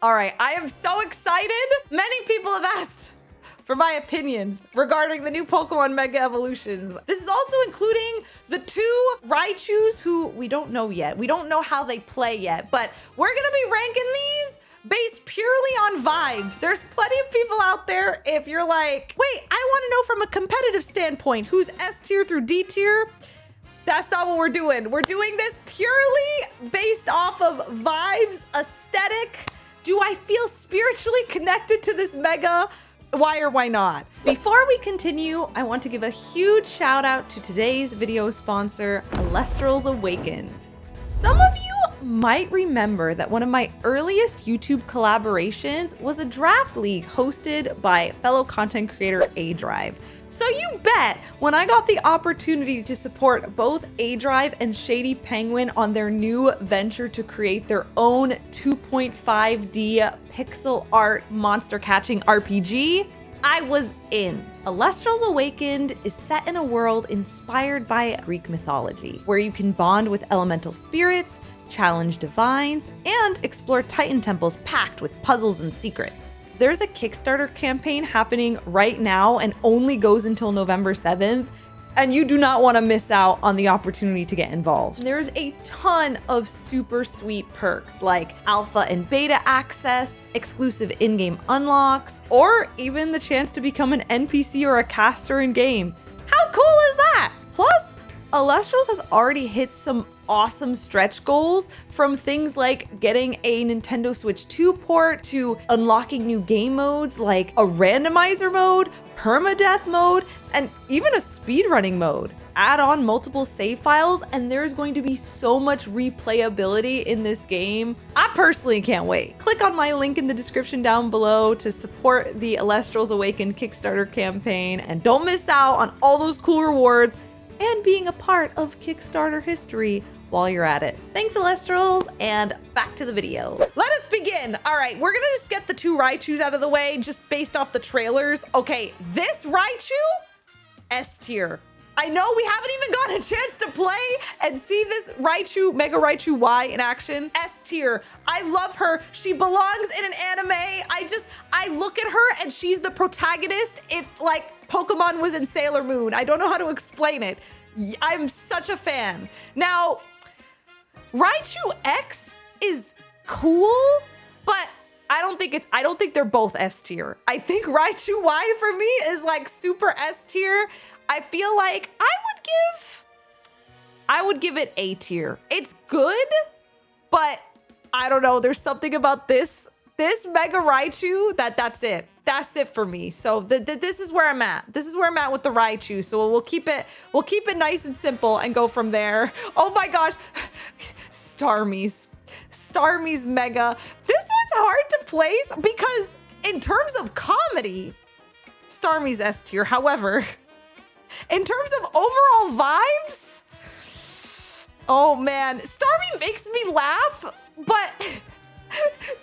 All right, I am so excited. Many people have asked for my opinions regarding the new Pokemon Mega Evolutions. This is also including the 2 Raichus who we don't know yet. We don't know how they play yet, but we're gonna be ranking these based purely on vibes. There's plenty of people out there, if you're like, wait, I wanna know from a competitive standpoint, who's S tier through D tier? That's not what we're doing. We're doing this purely based off of vibes, aesthetic. Do I feel spiritually connected to this Mega? Why or why not? Before we continue, I want to give a huge shout out to today's video sponsor, Alestrals Awakened. Some of you might remember that one of my earliest YouTube collaborations was a draft league hosted by fellow content creator A-Drive. So you bet when I got the opportunity to support both A-Drive and Shady Penguin on their new venture to create their own 2.5D pixel art monster catching RPG, I was in. Alestrals Awakened is set in a world inspired by Greek mythology, where you can bond with elemental spirits, challenge divines, and explore Titan temples packed with puzzles and secrets. There's a Kickstarter campaign happening right now and only goes until November 7th, and you do not want to miss out on the opportunity to get involved. There's a ton of super sweet perks like alpha and beta access, exclusive in-game unlocks, or even the chance to become an NPC or a caster in-game. How cool is that? Plus, Alestrals has already hit some awesome stretch goals, from things like getting a Nintendo Switch 2 port to unlocking new game modes like a randomizer mode, permadeath mode, and even a speedrunning mode. Add on multiple save files and there's going to be so much replayability in this game. I personally can't wait. Click on my link in the description down below to support the Alestrals Awakened Kickstarter campaign and don't miss out on all those cool rewards and being a part of Kickstarter history while you're at it. Thanks, Alestrals, and back to the video. Let us begin. All right, we're gonna just get the 2 Raichus out of the way just based off the trailers. Okay, this Raichu, S tier. I know we haven't even gotten a chance to play and see this Raichu, Mega Raichu Y in action. S tier. I love her. She belongs in an anime. I look at her and she's the protagonist if like Pokemon was in Sailor Moon. I don't know how to explain it. I'm such a fan. Now, Raichu X is cool, but I don't think they're both S tier. I think Raichu Y for me is like super S tier. I feel like I would give it A tier. It's good, but I don't know. There's something about this Mega Raichu that's it. That's it for me. So this is where I'm at. This is where I'm at with the Raichu. So we'll keep it nice and simple and go from there. Oh my gosh, Starmie's Mega. This one's hard to place because in terms of comedy, Starmie's S tier. However, in terms of overall vibes, oh man, Starmie makes me laugh, but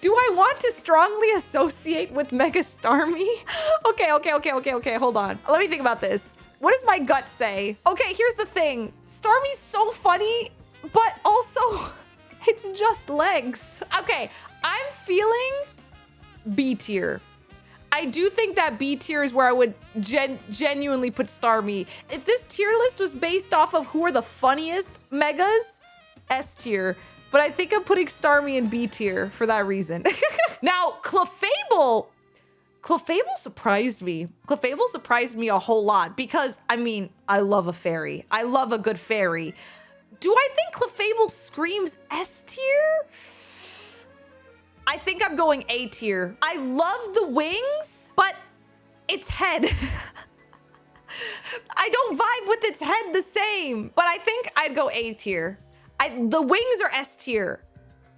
do I want to strongly associate with Mega Starmie? Okay, hold on. Let me think about this. What does my gut say? Okay, here's the thing. Starmie's so funny, but also it's just legs. Okay, I'm feeling B tier. I do think that B tier is where I would genuinely put Starmie. If this tier list was based off of who are the funniest Megas, S tier. But I think I'm putting Starmie in B tier for that reason. Now, Clefable surprised me. Clefable surprised me a whole lot because, I mean, I love a fairy. I love a good fairy. Do I think Clefable screams S tier? I think I'm going A tier. I love the wings, but its head. I don't vibe with its head the same, but I think I'd go A tier. The wings are S tier,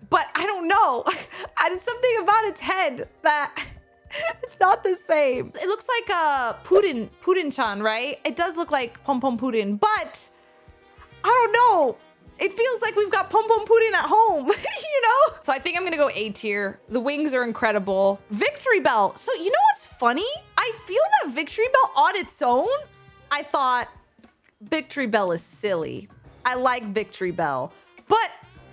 but I don't know. It's something about its head that it's not the same. It looks like Puddin-chan, right? It does look like Pom Pom Puddin, but I don't know. It feels like we've got Pom Pom Puddin at home, you know? So I think I'm gonna go A tier. The wings are incredible. Victreebel. So you know what's funny? I feel that Victreebel on its own, I thought Victreebel is silly. I like Victreebel. But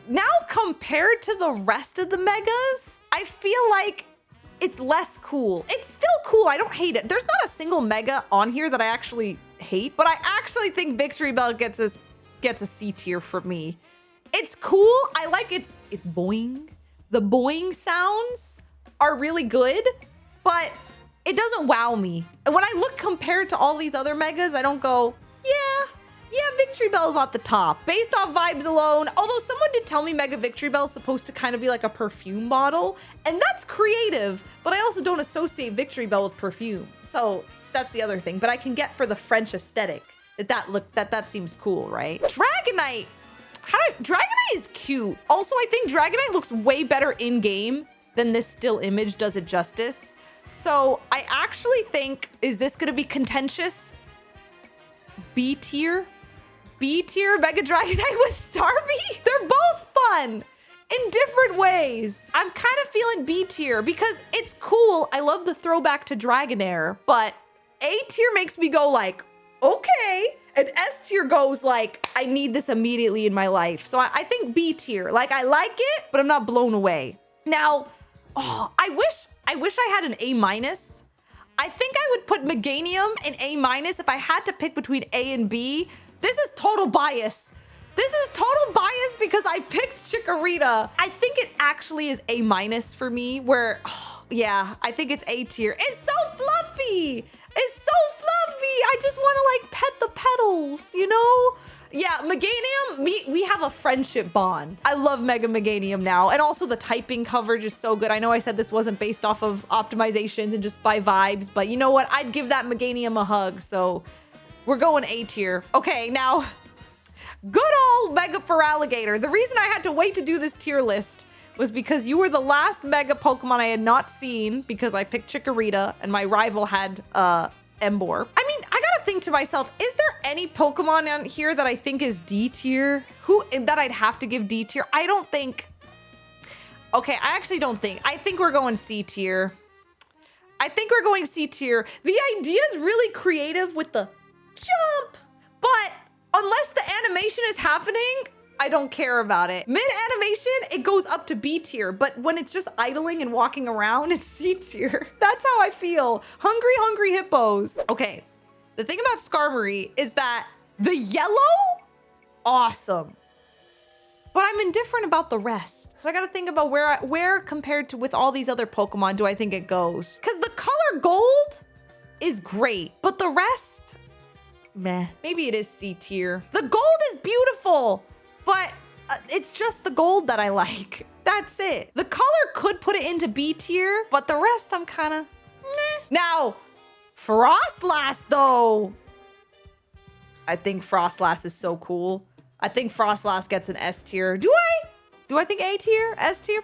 now compared to the rest of the Megas, I feel like it's less cool. It's still cool. I don't hate it. There's not a single mega on here that I actually hate, but I actually think Victreebel gets a C tier for me. It's cool. I like its boing. The boing sounds are really good, but it doesn't wow me. And when I look compared to all these other megas, I don't go, yeah, Victreebel's at the top. Based off vibes alone, although someone did tell me Mega Victreebel's supposed to kind of be like a perfume bottle, and that's creative, but I also don't associate Victreebel with perfume. So that's the other thing, but I can get for the French aesthetic that seems cool, right? Dragonite. Dragonite is cute. Also, I think Dragonite looks way better in game than this still image does it justice. So I actually think, is this gonna be contentious? B tier? B tier Mega Dragonite with Starmie? They're both fun in different ways. I'm kind of feeling B tier because it's cool. I love the throwback to Dragonair, but A tier makes me go like, okay. And S tier goes like, I need this immediately in my life. So I think B tier. Like, I like it, but I'm not blown away. Now, I wish I had an A minus. I think I would put Meganium in A minus if I had to pick between A and B. This is total bias. This is total bias because I picked Chikorita. I think it actually is A minus for me where, yeah, I think it's A tier. It's so fluffy. It's so fluffy. I just want to like pet the petals, you know? Yeah, Meganium, we have a friendship bond. I love Mega Meganium now. And also the typing coverage is so good. I know I said this wasn't based off of optimizations and just by vibes, but you know what? I'd give that Meganium a hug. So we're going A tier. Okay, now, good old Mega Feraligatr. The reason I had to wait to do this tier list was because you were the last Mega Pokemon I had not seen because I picked Chikorita and my rival had Emboar. I mean, I gotta think to myself, is there any Pokemon on here that I think is D tier? That I'd have to give D tier? I don't think. Okay, I actually don't think. I think we're going C tier. I think we're going C tier. The idea is really creative with the jump, but unless the animation is happening, I don't care about it. Mid-animation, it goes up to B tier, but when it's just idling and walking around, it's C tier. That's how I feel. Hungry hippos. Okay, the thing about Skarmory is that the yellow, awesome. But I'm indifferent about the rest. So I gotta think about where compared to with all these other Pokemon do I think it goes? Because the color gold is great, but the rest, meh. Maybe it is C tier. The gold is beautiful, but it's just the gold that I like. That's it. The color could put it into B tier, but the rest I'm kind of meh. Now, Frosslass though. I think Frosslass is so cool. I think Frosslass gets an S tier. Do I think A tier? S tier?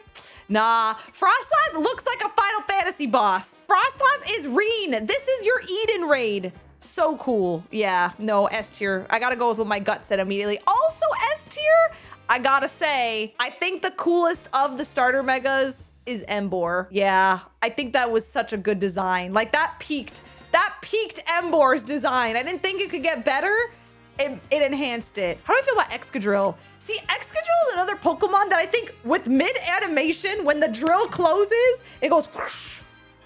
Nah, Frosslass looks like a Final Fantasy boss. Frosslass is Reen. This is your Eden raid. So cool. Yeah, no, S tier. I gotta go with what my gut said immediately. Also S tier, I gotta say, I think the coolest of the starter megas is Emboar. Yeah, I think that was such a good design. Like that peaked Emboar's design. I didn't think it could get better. It enhanced it. How do I feel about Excadrill? See, Excadrill is another Pokemon that I think with mid-animation, when the drill closes, it goes whoosh.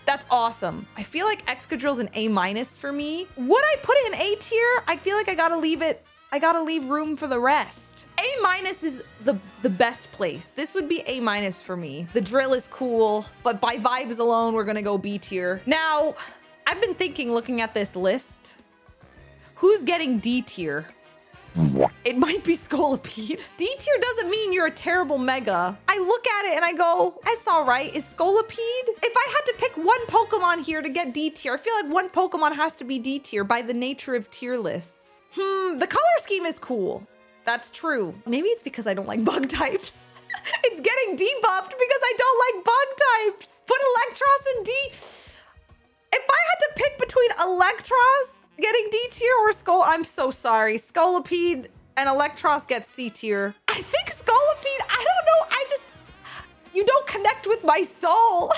That's awesome. I feel like Excadrill's an A minus for me. Would I put it in A tier? I feel like I gotta leave room for the rest. A minus is the best place. This would be A minus for me. The drill is cool, but by vibes alone, we're gonna go B tier. Now, I've been thinking, looking at this list, who's getting D tier? It might be Scolipede. D tier doesn't mean you're a terrible mega. I look at it and I go, it's all right. Is Scolipede? If I had to pick one Pokemon here to get D tier, I feel like one Pokemon has to be D tier by the nature of tier lists. The color scheme is cool. That's true. Maybe it's because I don't like bug types. It's getting debuffed because I don't like bug types. Put Electros in D. If I had to pick between Electros getting D tier or I'm so sorry. Scolipede and Electros get C tier. I think Scolipede, I don't know. you don't connect with my soul.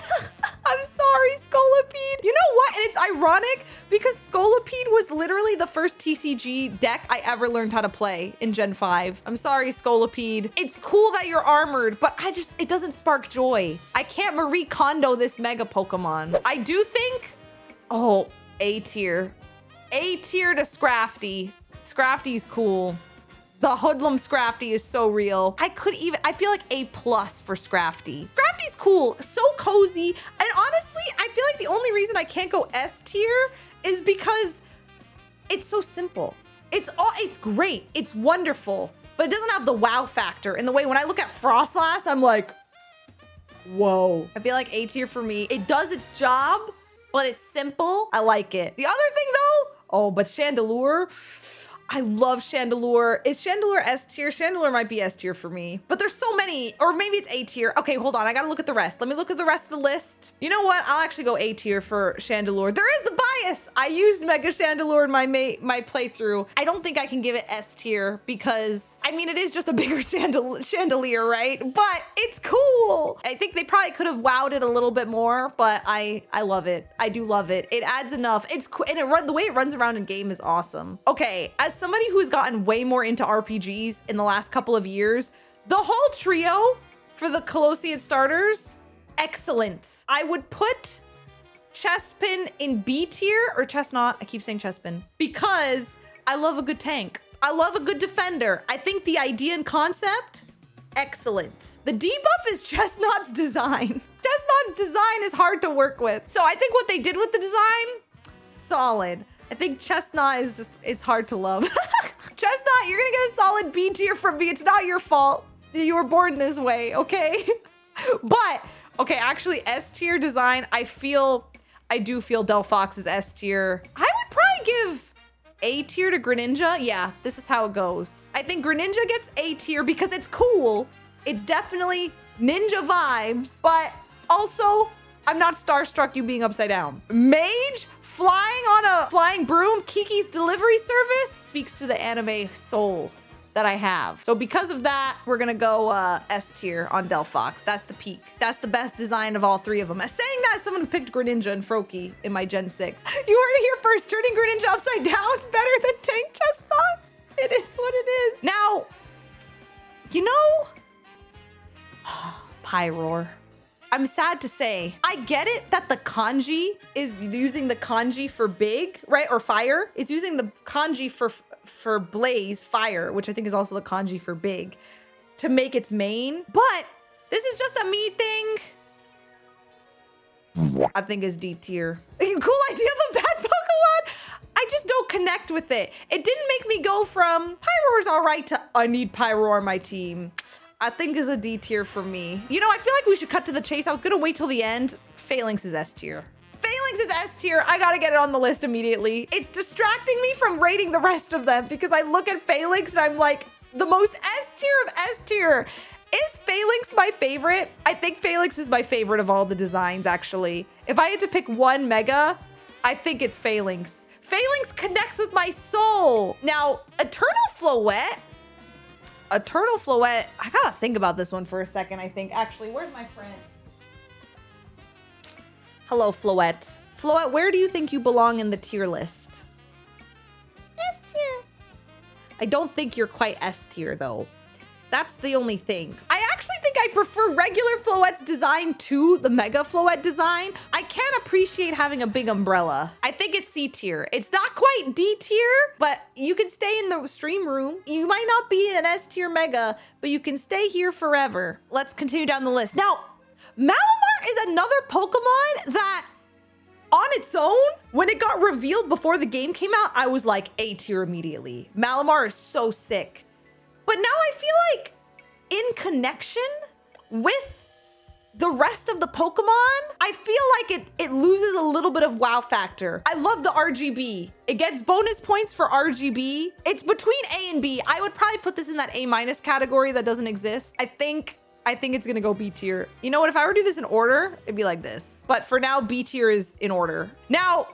I'm sorry, Scolipede. You know what? And it's it's ironic because Scolipede was literally the first TCG deck I ever learned how to play in Gen 5. I'm sorry, Scolipede. It's cool that you're armored, but it doesn't spark joy. I can't Marie Kondo this Mega Pokemon. I do think, oh, A tier. A tier to Scrafty. Scrafty's cool. The Hoodlum Scrafty is so real. I feel like A+ for Scrafty. Scrafty's cool, so cozy. And honestly, I feel like the only reason I can't go S tier is because it's so simple. It's great, it's wonderful, but it doesn't have the wow factor in the way when I look at Frosslass, I'm like, whoa. I feel like A tier for me. It does its job, but it's simple. I like it. The other thing though, oh, but Chandelure, I love Chandelure. Is Chandelure S tier? Chandelure might be S tier for me, but there's so many, or maybe it's A tier. Okay, hold on. I gotta look at the rest. Let me look at the rest of the list. You know what? I'll actually go A tier for Chandelure. There is the bias. I used Mega Chandelure in my playthrough. I don't think I can give it S tier because, I mean, it is just a bigger chandelier, right? But it's cool. I think they probably could have wowed it a little bit more, but I love it. I do love it. It adds enough. It's cool, and the way it runs around in game is awesome. Okay, as somebody who's gotten way more into RPGs in the last couple of years, the whole trio for the Colosseum starters, excellent. I would put Chespin in B tier, or Chesnaught, I keep saying Chespin, because I love a good tank. I love a good defender. I think the idea and concept, excellent. The debuff is Chesnaught's design. Chesnaught's design is hard to work with. So I think what they did with the design, solid. I think Chesnaught is hard to love. Chesnaught, you're gonna get a solid B tier from me. It's not your fault. You were born this way, okay? But, okay, actually S tier design, I do feel Delphox is S tier. I would probably give A tier to Greninja. Yeah, this is how it goes. I think Greninja gets A tier because it's cool. It's definitely ninja vibes, but also I'm not starstruck you being upside down. Mage flying on a flying broom, Kiki's delivery service speaks to the anime soul that I have. So because of that, we're gonna go S tier on Delphox. That's the peak. That's the best design of all three of them. As saying that, someone who picked Greninja and Froakie in my Gen 6. You heard it here first, turning Greninja upside down better than Tank Chesnaught. It is what it is. Now, you know, Pyroar. I'm sad to say, I get it that the kanji is using the kanji for big, right? Or fire. It's using the kanji for blaze, fire, which I think is also the kanji for big, to make its main. But this is just a me thing. I think it's D tier. Cool idea of a bad Pokemon. I just don't connect with it. It didn't make me go from Pyroar's all right to I need Pyroar on my team. I think is a D tier for me. You know, I feel like we should cut to the chase. I was gonna wait till the end. Falinks is S tier. Falinks is S tier. I gotta get it on the list immediately. It's distracting me from rating the rest of them because I look at Falinks and I'm like, the most S tier of S tier. Is Falinks my favorite? I think Falinks is my favorite of all the designs, actually. If I had to pick one Mega, I think it's Falinks. Falinks connects with my soul. Now, Eternal Floette, I gotta think about this one for a second, I think. Actually, where's my friend? Hello, Floette. Floette, where do you think you belong in the tier list? S tier. I don't think you're quite S tier, though. That's the only thing. I actually think I prefer regular Floette's design to the Mega Floette design. I can't appreciate having a big umbrella. I think it's C tier. It's not quite D tier, but you can stay in the stream room. You might not be an S tier Mega, but you can stay here forever. Let's continue down the list. Now, Malamar is another Pokemon that on its own, when it got revealed before the game came out, I was like A tier immediately. Malamar is so sick. But now I feel like in connection with the rest of the Pokemon, I feel like it loses a little bit of wow factor. I love the RGB. It gets bonus points for RGB. It's between A and B. I would probably put this in that A- category that doesn't exist. I think it's gonna go B tier. You know what, if I were to do this in order, it'd be like this. But for now, B tier is in order. Now,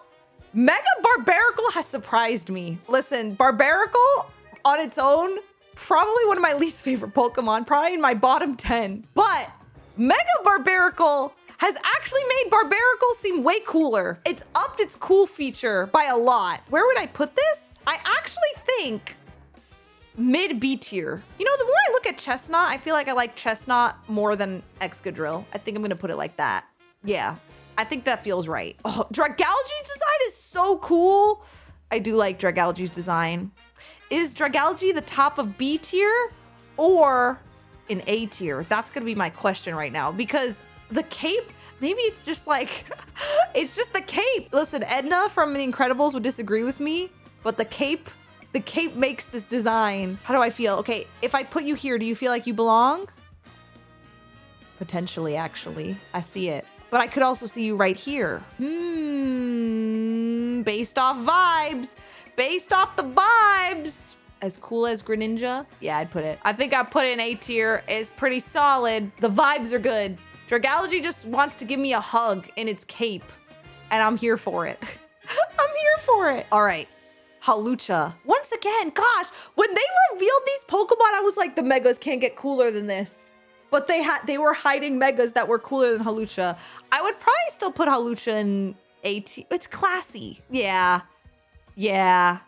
Mega Barbaracle has surprised me. Listen, Barbaracle on its own, probably one of my least favorite Pokemon, probably in my bottom 10. But Mega Barbaracle has actually made Barbaracle seem way cooler. It's upped its cool feature by a lot. Where would I put this? I actually think mid B tier. You know, the more I look at Chesnaught, I feel like I like Chesnaught more than Excadrill. I think I'm gonna put it like that. Yeah, I think that feels right. Oh, Dragalge's design is so cool. I do like Dragalge's design. Is Dragalge the top of B tier or in A tier? That's gonna be my question right now, because the cape, maybe it's just like, it's just the cape. Listen, Edna from The Incredibles would disagree with me, but the cape makes this design. How do I feel? Okay, if I put you here, do you feel like you belong? Potentially, actually. I see it. But I could also see you right here. Based off vibes. Based off the vibes. As cool as Greninja? Yeah, I'd put it. I think I'd put it in A tier. It's pretty solid. The vibes are good. Dragalge just wants to give me a hug in its cape. And I'm here for it. I'm here for it. All right. Hawlucha. Once again, gosh, when they revealed these Pokemon, I was like, the Megas can't get cooler than this. But they were hiding Megas that were cooler than Hawlucha. I would probably still put Hawlucha in A tier. It's classy. Yeah. Yeah.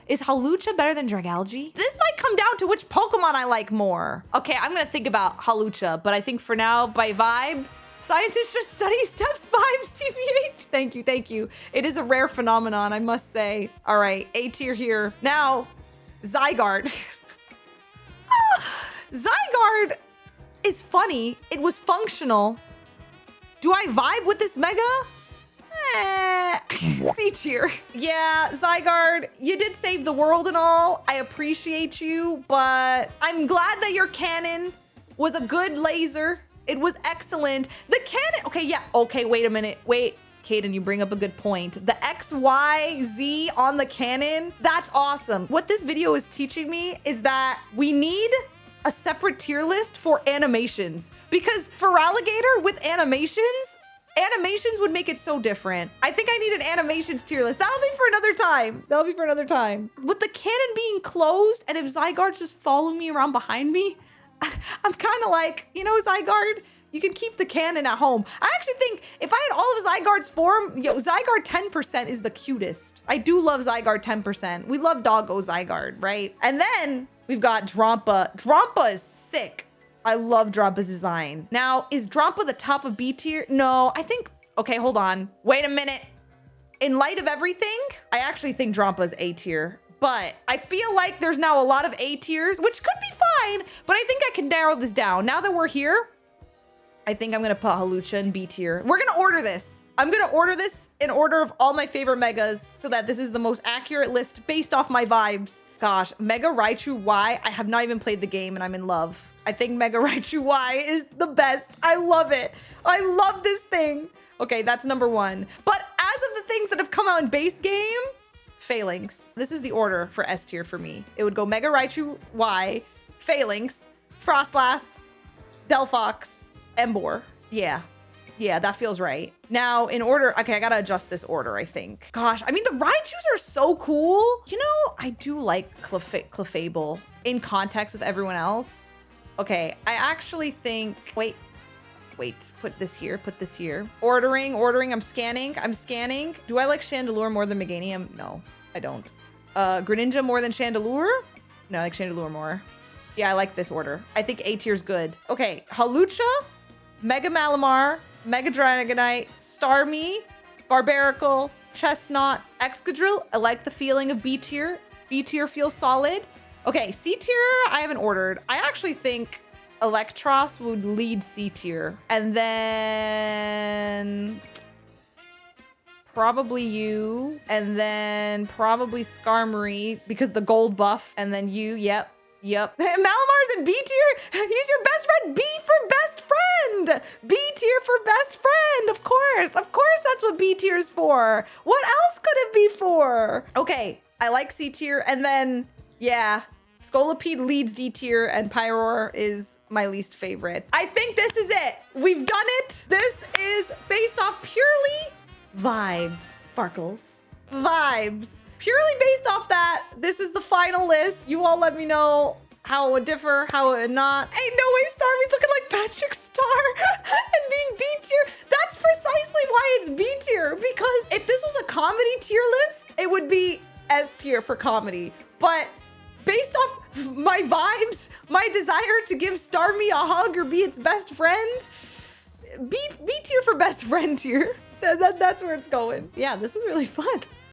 Is Hawlucha better than Dragalge? This might come down to which Pokemon I like more. Okay, I'm gonna think about Hawlucha, but I think for now, by vibes, scientists should study Steph's vibes, TBH. Thank you, thank you. It is a rare phenomenon, I must say. All right, A tier here. Now, Zygarde. Zygarde is funny. It was functional. Do I vibe with this Mega? C tier. Yeah, Zygarde, you did save the world and all. I appreciate you, but I'm glad that your cannon was a good laser. It was excellent. The cannon, okay, yeah, okay, wait a minute. Wait, Kaden, you bring up a good point. The X, Y, Z on the cannon, that's awesome. What this video is teaching me is that we need a separate tier list for animations, because Feraligatr with animations would make it so different. I think I need an animations tier list. That'll be for another time. That'll be for another time. With the cannon being closed, and if Zygarde just following me around behind me, I'm kind of like, you know, Zygarde, you can keep the cannon at home. I actually think if I had all of Zygarde's form, yo, Zygarde 10% is the cutest. I do love Zygarde 10%. We love doggo Zygarde, right? And then we've got Drampa. Drampa is sick. I love Drampa's design. Now, is Drampa the top of B tier? No, I think, okay, hold on. Wait a minute. In light of everything, I actually think Drampa's A tier, but I feel like there's now a lot of A tiers, which could be fine, but I think I can narrow this down. Now that we're here, I think I'm gonna put Hawlucha in B tier. We're gonna order this. I'm gonna order this in order of all my favorite Megas so that this is the most accurate list based off my vibes. Gosh, Mega Raichu Y, I have not even played the game and I'm in love. I think Mega Raichu Y is the best. I love it. I love this thing. Okay, that's number one. But as of the things that have come out in base game, Falinks. This is the order for S tier for me. It would go Mega Raichu Y, Falinks, Frosslass, Delphox, Emboar. Yeah. Yeah, that feels right. Now, in order, okay, I gotta adjust this order, I think. Gosh, I mean, the Raichus are so cool. You know, I do like Clefable in context with everyone else. Okay, I actually think, wait, put this here, Ordering, I'm scanning. Do I like Chandelure more than Meganium? No, I don't. Greninja more than Chandelure? No, I like Chandelure more. Yeah, I like this order. I think A tier's good. Okay, Hawlucha, Mega Malamar, Mega Dragonite, Starmie, Barbaracle, Chesnaught, Excadrill. I like the feeling of B tier. B tier feels solid. Okay, C tier, I haven't ordered. I actually think Electros would lead C tier. And then probably you. And then probably Skarmory because the gold buff. And then you, yep. Malamar's in B tier. He's your best friend. B for best friend. B tier for best friend. Of course that's what B tier is for. What else could it be for? Okay, I like C tier. And then, yeah, Scolipede leads D tier and Pyroar is my least favorite. I think this is it. We've done it. This is based off purely vibes, Sparkles. Vibes. Purely based off that, this is the final list. You all let me know how it would differ, how it would not. Ain't no way Starmie's looking like Patrick Star and being B tier. That's precisely why it's B tier, because if this was a comedy tier list, it would be S tier for comedy. But based off my vibes, my desire to give Starmie a hug or be its best friend, B tier for best friend tier. That's where it's going. Yeah, this is really fun.